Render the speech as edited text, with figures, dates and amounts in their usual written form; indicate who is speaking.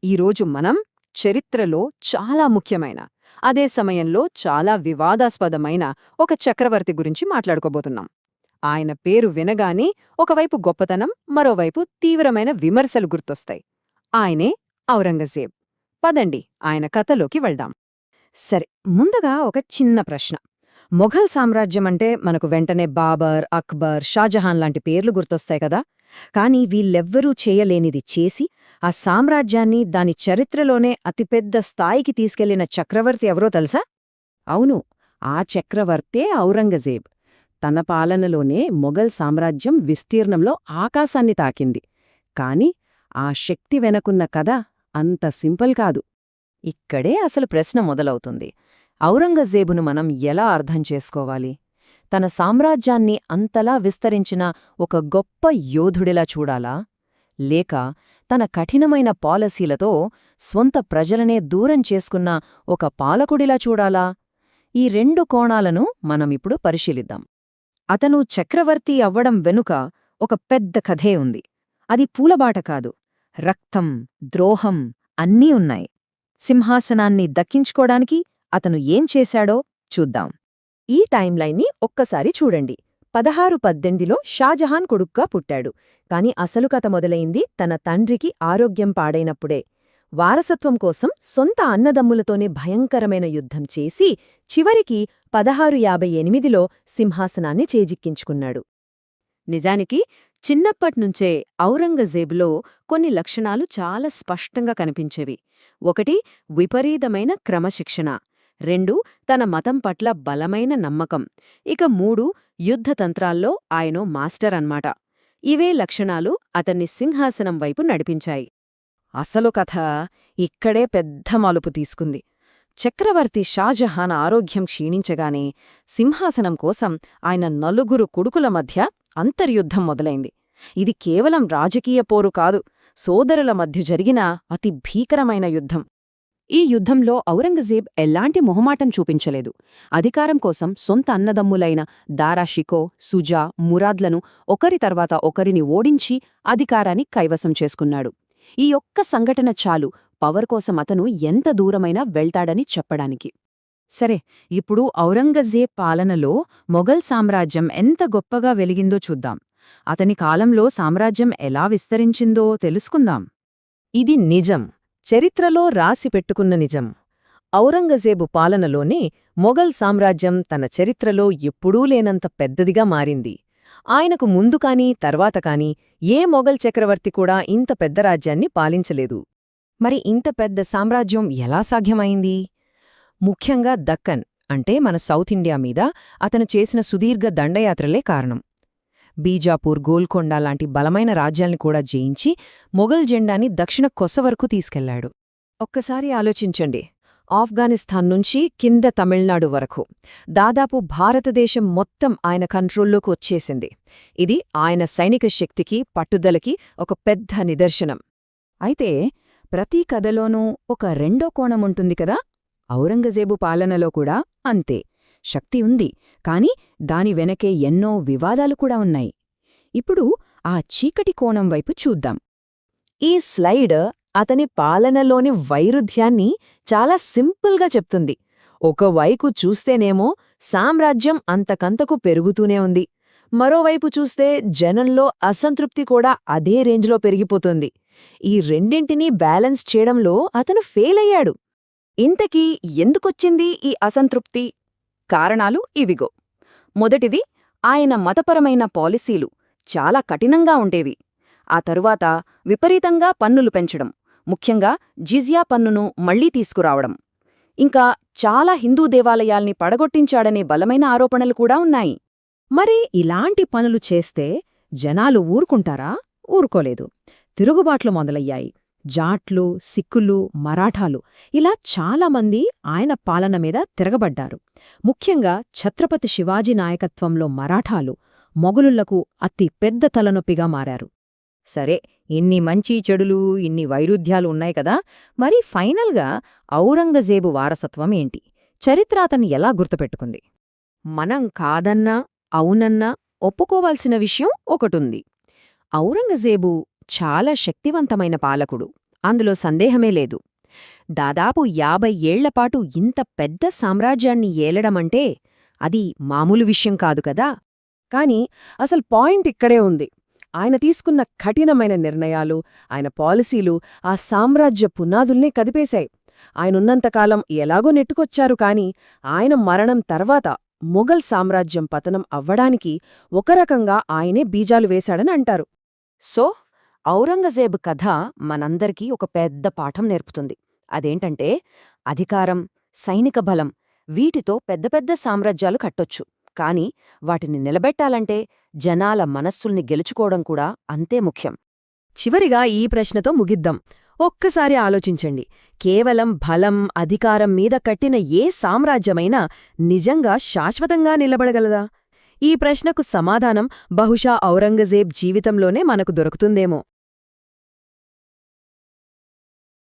Speaker 1: ఈరోజు మనం చరిత్రలో చాలా ముఖ్యమైన, అదే సమయంలో చాలా వివాదాస్పదమైన ఒక చక్రవర్తి గురించి మాట్లాడుకోబోతున్నాం. ఆయన పేరు వినగానే ఒకవైపు గొప్పతనం, మరోవైపు తీవ్రమైన విమర్శలు గుర్తొస్తాయి. ఆయనే ఔరంగజేబ్. పదండి ఆయన కథలోకి వెళ్దాం. సరే, ముందుగా ఒక చిన్న ప్రశ్న. మొఘల్ సామ్రాజ్యం అంటే మనకు వెంటనే బాబర్, అక్బర్, షాజహాన్ లాంటి పేర్లు గుర్తొస్తాయి కదా. కాని వీళ్ళెవ్వరూ చేయలేనిది చేసి ఆ సామ్రాజ్యాన్ని దాని చరిత్రలోనే అతిపెద్ద స్థాయికి తీసుకెళ్లిన చక్రవర్తి ఎవరో తెలుసా?
Speaker 2: అవును, ఆ చక్రవర్తే ఔరంగజేబ్. తన పాలనలోనే మొఘల్ సామ్రాజ్యం విస్తీర్ణంలో ఆకాశాన్ని తాకింది. కాని ఆ శక్తి వెనకున్న కథ అంత సింపుల్ కాదు.
Speaker 1: ఇక్కడే అసలు ప్రశ్న మొదలవుతుంది. ఔరంగజేబును మనం ఎలా అర్థం చేసుకోవాలి? తన సామ్రాజ్యాన్ని అంతలా విస్తరించిన ఒక గొప్ప యోధుడిలా చూడాలా? లేక తన కఠినమైన పాలసీలతో స్వంత ప్రజలనే దూరం చేసుకున్న ఒక పాలకుడిలా చూడాలా? ఈ రెండు కోణాలను మనమిప్పుడు పరిశీలిద్దాం. అతను చక్రవర్తి అవ్వడం వెనుక ఒక పెద్ద కథే ఉంది. అది పూలబాట కాదు, రక్తం, ద్రోహం అన్నీ ఉన్నాయి. సింహాసనాన్ని దక్కించుకోడానికి అతను ఏం చేశాడో చూద్దాం. ఈ టైంలైన్ని ఒక్కసారి చూడండి. 1618లో షాజహాన్ కొడుగ్గా పుట్టాడు. కాని అసలు కథ మొదలైంది తన తండ్రికి ఆరోగ్యం పాడైనప్పుడే. వారసత్వం కోసం సొంత అన్నదమ్ములతోనే భయంకరమైన యుద్ధం చేసి చివరికి 1658లో సింహాసనాన్ని చేజిక్కించుకున్నాడు. నిజానికి చిన్నప్పట్నుంచే ఔరంగజేబులో కొన్ని లక్షణాలు చాలా స్పష్టంగా కనిపించేవి. ఒకటి, విపరీతమైన క్రమశిక్షణ. 2, తన మతం పట్ల బలమైన నమ్మకం. ఇక 3, యుద్ధతంత్రాల్లో ఆయనో మాస్టర్ అన్మాట. ఇవే లక్షణాలు అతన్ని సింహాసనం వైపు నడిపించాయి. అసలు కథ ఇక్కడే పెద్ద మలుపు తీసుకుంది. చక్రవర్తి షాజహాన్ ఆరోగ్యం క్షీణించగానే సింహాసనం కోసం ఆయన నలుగురు కొడుకుల మధ్య అంతర్యుద్ధం మొదలైంది. ఇది కేవలం రాజకీయ పోరు కాదు, సోదరుల మధ్య జరిగిన అతి భీకరమైన యుద్ధం. ఈ యుద్ధంలో ఔరంగజేబ్ ఎలాంటి మొహమాటం చూపించలేదు. అధికారం కోసం సొంత అన్నదమ్ములైన దారా షికో, సుజా, మురాద్లను ఒకరి తర్వాత ఒకరిని ఓడించి అధికారాన్ని కైవసం చేసుకున్నాడు. ఈ ఒక్క సంఘటన చాలు పవర్ కోసం అతను ఎంత దూరమైనా వెళ్తాడని చెప్పడానికి. సరే, ఇప్పుడు ఔరంగజేబ్ పాలనలో మొఘల్ సామ్రాజ్యం ఎంత గొప్పగా వెలిగిందో చూద్దాం. అతని కాలంలో సామ్రాజ్యం ఎలా విస్తరించిందో తెలుసుకుందాం. ఇది నిజం, చరిత్రలో రాసిపెట్టుకున్న నిజం. ఔరంగజేబు పాలనలోనే మొఘల్ సామ్రాజ్యం తన చరిత్రలో ఎప్పుడూ లేనంత పెద్దదిగా మారింది. ఆయనకు ముందు కానీ తర్వాత కానీ ఏ మొఘల్ చక్రవర్తి కూడా ఇంత పెద్ద రాజ్యాన్ని పాలించలేదు. మరి ఇంత పెద్ద సామ్రాజ్యం ఎలా సాధ్యమైంది? ముఖ్యంగా దక్కన్ అంటే మన సౌత్ ఇండియా మీద అతను చేసిన సుదీర్ఘ దండయాత్రలే కారణం. బీజాపూర్, గోల్కొండ లాంటి బలమైన రాజ్యాల్ని కూడా జయించి మొఘల్ జెండాని దక్షిణ కొస వరకు తీసుకెళ్లాడు. ఒక్కసారి ఆలోచించండి. ఆఫ్ఘనిస్తాన్ నుంచి కింద తమిళనాడు వరకు దాదాపు భారతదేశం మొత్తం ఆయన కంట్రోల్లోకి వచ్చేసింది. ఇది ఆయన సైనిక శక్తికి, పట్టుదలకి ఒక పెద్ద నిదర్శనం. అయితే ప్రతి కథలోనూ ఒక రెండో కోణముంటుంది కదా. ఔరంగజేబు పాలనలో కూడా అంతే. శక్తి ఉంది, కాని దాని వెనకే ఎన్నో వివాదాలు కూడా ఉన్నాయి. ఇప్పుడు ఆ చీకటి కోణం వైపు చూద్దాం. ఈ స్లైడ్ అతని పాలనలోని వైరుధ్యాన్ని చాలా సింపుల్గా చెప్తుంది. ఒకవైపు చూస్తేనేమో సామ్రాజ్యం అంతకంతకు పెరుగుతూనే ఉంది, మరోవైపు చూస్తే జనంలో అసంతృప్తి కూడా అదే రేంజ్లో పెరిగిపోతుంది. ఈ రెండింటినీ బ్యాలెన్స్ చేయడంలో అతను ఫెయిల్ అయ్యాడు. ఇంతకీ ఎందుకొచ్చింది ఈ అసంతృప్తి? కారణాలు ఇవిగో. మొదటిది, ఆయన మతపరమైన పాలసీలు చాలా కఠినంగా ఉండేవి. ఆ తరువాత విపరీతంగా పన్నులు పెంచడం, ముఖ్యంగా జిజియా పన్నును మళ్లీ తీసుకురావడం. ఇంకా చాలా హిందూ దేవాలయాల్ని పడగొట్టించాడనే బలమైన ఆరోపణలు కూడా ఉన్నాయి. మరి ఇలాంటి పనులు చేస్తే జనాలు ఊరుకుంటారా? ఊరుకోలేదు. తిరుగుబాట్లు మొదలయ్యాయి. జాట్లు, సిక్కులు, మరాఠాలు ఇలా చాలామంది ఆయన పాలన మీద తిరగబడ్డారు. ముఖ్యంగా ఛత్రపతి శివాజీ నాయకత్వంలో మరాఠాలు మొఘలులకు అతి పెద్ద తలనొప్పిగా మారారు. సరే, ఇన్ని మంచి చెడులు, ఇన్ని వైరుధ్యాలు ఉన్నాయి కదా. మరి ఫైనల్గా ఔరంగజేబు వారసత్వం ఏంటి? చరిత్ర అతన్ని ఎలా గుర్తుపెట్టుకుంది? మనం కాదన్నా అవునన్నా ఒప్పుకోవాల్సిన విషయం ఒకటుంది. ఔరంగజేబు చాలా శక్తివంతమైన పాలకుడు. అందులో సందేహమే లేదు. దాదాపు 50 ఏళ్లపాటు ఇంత పెద్ద సామ్రాజ్యాన్ని ఏలడమంటే అది మామూలు విషయం కాదు కదా.
Speaker 2: కాని అసలు పాయింట్ ఇక్కడే ఉంది. ఆయన తీసుకున్న కఠినమైన నిర్ణయాలు, ఆయన పాలసీలు ఆ సామ్రాజ్య పునాదుల్నే కదిపేశాయి. ఆయనున్నంతకాలం ఎలాగో నెట్టుకొచ్చారు కాని ఆయన మరణం తర్వాత మొఘల్ సామ్రాజ్యం పతనం అవ్వడానికి ఒక రకంగా ఆయనే బీజాలు వేశాడని అంటారు.
Speaker 1: సో ఔరంగజేబు కథ మనందరికీ ఒక పెద్ద పాఠం నేర్పుతుంది. అదేంటంటే అధికారం, సైనిక బలం వీటితో పెద్ద పెద్ద సామ్రాజ్యాలు కట్టొచ్చు. కాని వాటిని నిలబెట్టాలంటే జనాల మనస్సుల్ని గెలుచుకోవడం కూడా అంతే ముఖ్యం. చివరిగా ఈ ప్రశ్నతో ముగిద్దాం. ఒక్కసారి ఆలోచించండి. కేవలం బలం, అధికారం మీద కట్టిన ఏ సామ్రాజ్యమైనా నిజంగా శాశ్వతంగా నిలబడగలదా? ఈ ప్రశ్నకు సమాధానం బహుశా ఔరంగజేబ్ జీవితంలోనే మనకు దొరుకుతుందేమో.